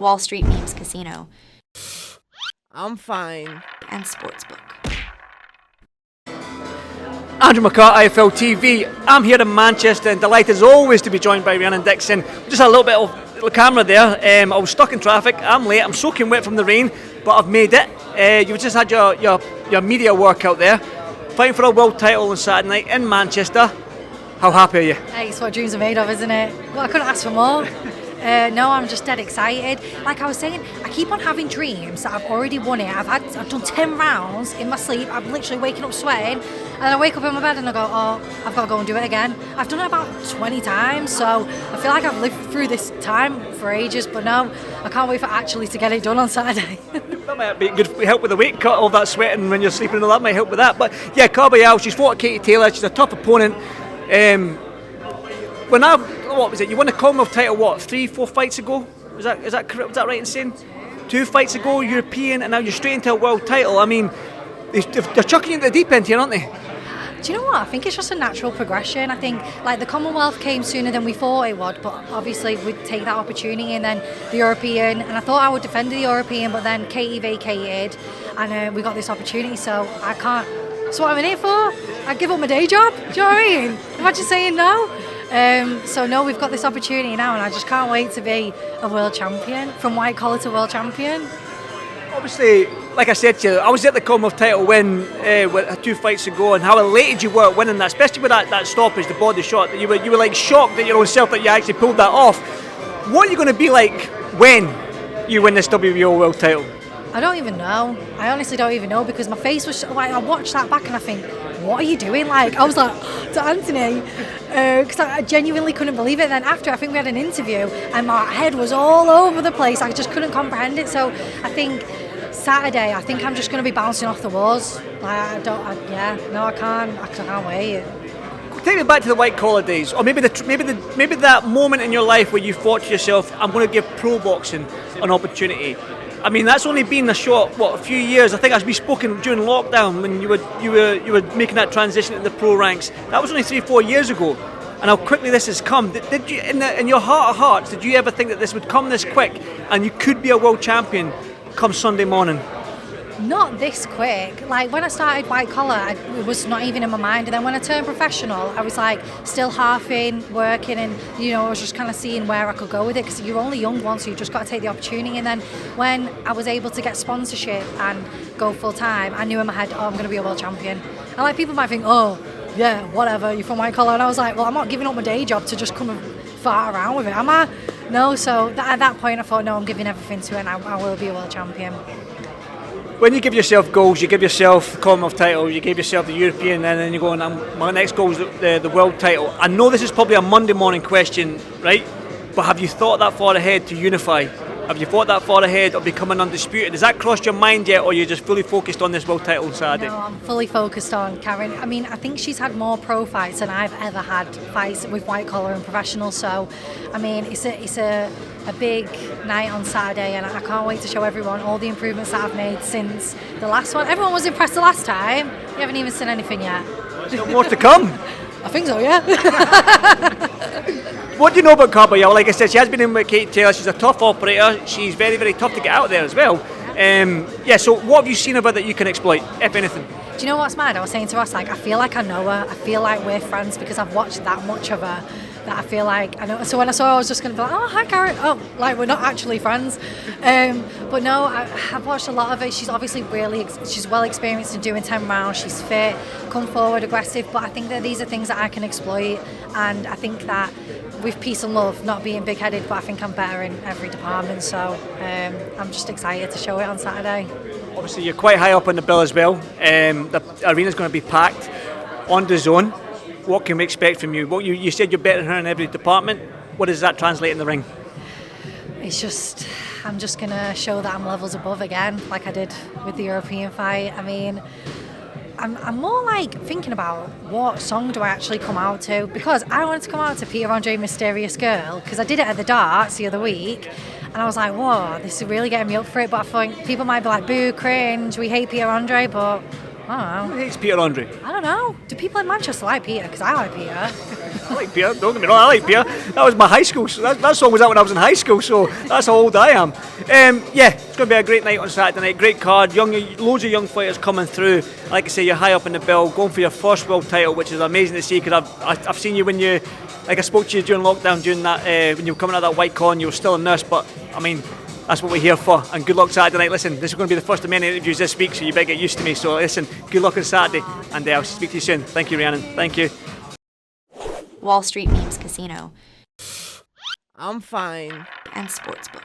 Wall Street Memes Casino, I'm fine. and Sportsbook. Andrew McCart, IFLTV. I'm here in Manchester and delighted as always to be joined by Rhiannon Dixon. Just a little bit of the camera there. I was stuck in traffic. I'm late. I'm soaking wet from the rain, but I've made it. You've just had your media workout there. Fighting for a world title on Saturday night in Manchester. How happy are you? Hey, it's what dreams are made of, isn't it? Well, I couldn't ask for more. No, I'm just dead excited. Like I was saying, I keep on having dreams that I've already won it. I've done 10 rounds in my sleep. I'm literally waking up sweating, and then I wake up in my bed and I go, oh, I've got to go and do it again. I've done it about 20 times, so I feel like I've lived through this time for ages, but no, I can't wait for actually to get it done on Saturday. That might be good help with the weight cut, all that sweating when you're sleeping and all that might help with that. But yeah, Carbayal, she's fought Katie Taylor. She's a tough opponent. You won the Commonwealth title, 3-4 fights ago? Is that correct? Was that right in saying? 2 fights ago, European, and now you're straight into a world title. I mean, they're chucking you into the deep end here, aren't they? Do you know what? I think it's just a natural progression. I think like the Commonwealth came sooner than we thought it would, but obviously we'd take that opportunity, and then the European, and I thought I would defend the European, but then Katie vacated, and we got this opportunity, so I can't. That's what I'm in it for. I'd give up my day job. Do you know what I mean? Imagine saying no. So no, we've got this opportunity now, and I just can't wait to be a world champion, from white collar to world champion. Obviously, like I said to you, I was at the Commonwealth title win 2 fights ago, and how elated you were at winning that, especially with that stoppage, the body shot. That you were like shocked at your own self that you actually pulled that off. What are you going to be like when you win this WBO world title? I don't even know. I honestly don't even know, because my face was like, I watched that back and I think, what are you doing? Like, I was like to Anthony, because I genuinely couldn't believe it. And then after, I think we had an interview and my head was all over the place. I just couldn't comprehend it. So I think Saturday, I think I'm just going to be bouncing off the walls. Like, I can't wait. Take me back to the white collar days, or maybe that moment in your life where you thought to yourself, I'm going to give pro boxing an opportunity. I mean, that's only been a few years. I think as we spoken during lockdown when you were making that transition to the pro ranks. That was only 3-4 years ago, and how quickly this has come. Did you, in your heart of hearts, did you ever think that this would come this quick, and you could be a world champion come Sunday morning? Not this quick. Like when I started white collar, it was not even in my mind. And then when I turned professional, I was like still half in, working, and I was just kind of seeing where I could go with it, because you're only young once, so you just got to take the opportunity. And then when I was able to get sponsorship and go full time, I knew in my head, I'm going to be a world champion. And like people might think, oh yeah, whatever, you're from white collar. And I was like, well, I'm not giving up my day job to just come and fart around with it, am I? No. So at that point, I thought, no, I'm giving everything to it, and I will be a world champion. When you give yourself goals, you give yourself the Commonwealth title, you give yourself the European, and then you go, my next goal is the world title. I know this is probably a Monday morning question, right? But have you thought that far ahead to unify? Have you thought that far ahead of becoming undisputed? Has that crossed your mind yet, or are you just fully focused on this world title on Saturday? No, I'm fully focused on Karen. I mean, I think she's had more pro fights than I've ever had fights with white collar and professional. So, I mean, it's a big night on Saturday, and I can't wait to show everyone all the improvements that I've made since the last one. Everyone was impressed the last time. You haven't even seen anything yet. Still more to come. I think so, yeah. What do you know about Carbayal? Like I said, she has been in with Katie Taylor. She's a tough operator. She's very, very tough to get out there as well. So what have you seen of her that you can exploit, if anything? Do you know what's mad? I was saying to Ross, like, I feel like I know her. I feel like we're friends because I've watched that much of her that I feel like I know. So when I saw her, I was just going to be like, oh, hi, Karen. Oh, like, we're not actually friends. But no, I've watched a lot of it. She's obviously she's well experienced in doing 10 rounds. She's fit, come forward, aggressive. But I think that these are things that I can exploit. And I think that with peace and love, not being big-headed, but I think I'm better in every department. So I'm just excited to show it on Saturday. Obviously, you're quite high up on the bill as well. The arena's going to be packed on the zone. What can we expect from you? You said you're better than her in every department. What does that translate in the ring? It's just, I'm just going to show that I'm levels above again, like I did with the European fight. I mean, I'm more like thinking about what song do I actually come out to, because I wanted to come out to Peter Andre Mysterious Girl, because I did it at the darts the other week, and I was like, whoa, this is really getting me up for it. But I think people might be like, boo, cringe, we hate Peter Andre, but I don't know. Who hates Peter Andre? I don't know. Do people in Manchester like Peter? Because I like Peter. I like beer, don't get me wrong, I like beer. That was my high school, that song was out when I was in high school, so that's how old I am. Yeah, it's going to be a great night on Saturday night, great card, loads of young fighters coming through. Like I say, you're high up in the bill, going for your first world title, which is amazing to see, because I've seen you when you, like I spoke to you during lockdown, during that, when you were coming out of that white con, you were still a nurse, but I mean, that's what we're here for, and good luck Saturday night. Listen, this is going to be the first of many interviews this week, so you better get used to me. So listen, good luck on Saturday, and I'll speak to you soon. Thank you, Rhiannon. Thank you. Wall Street Memes Casino I'm fine. and Sportsbook.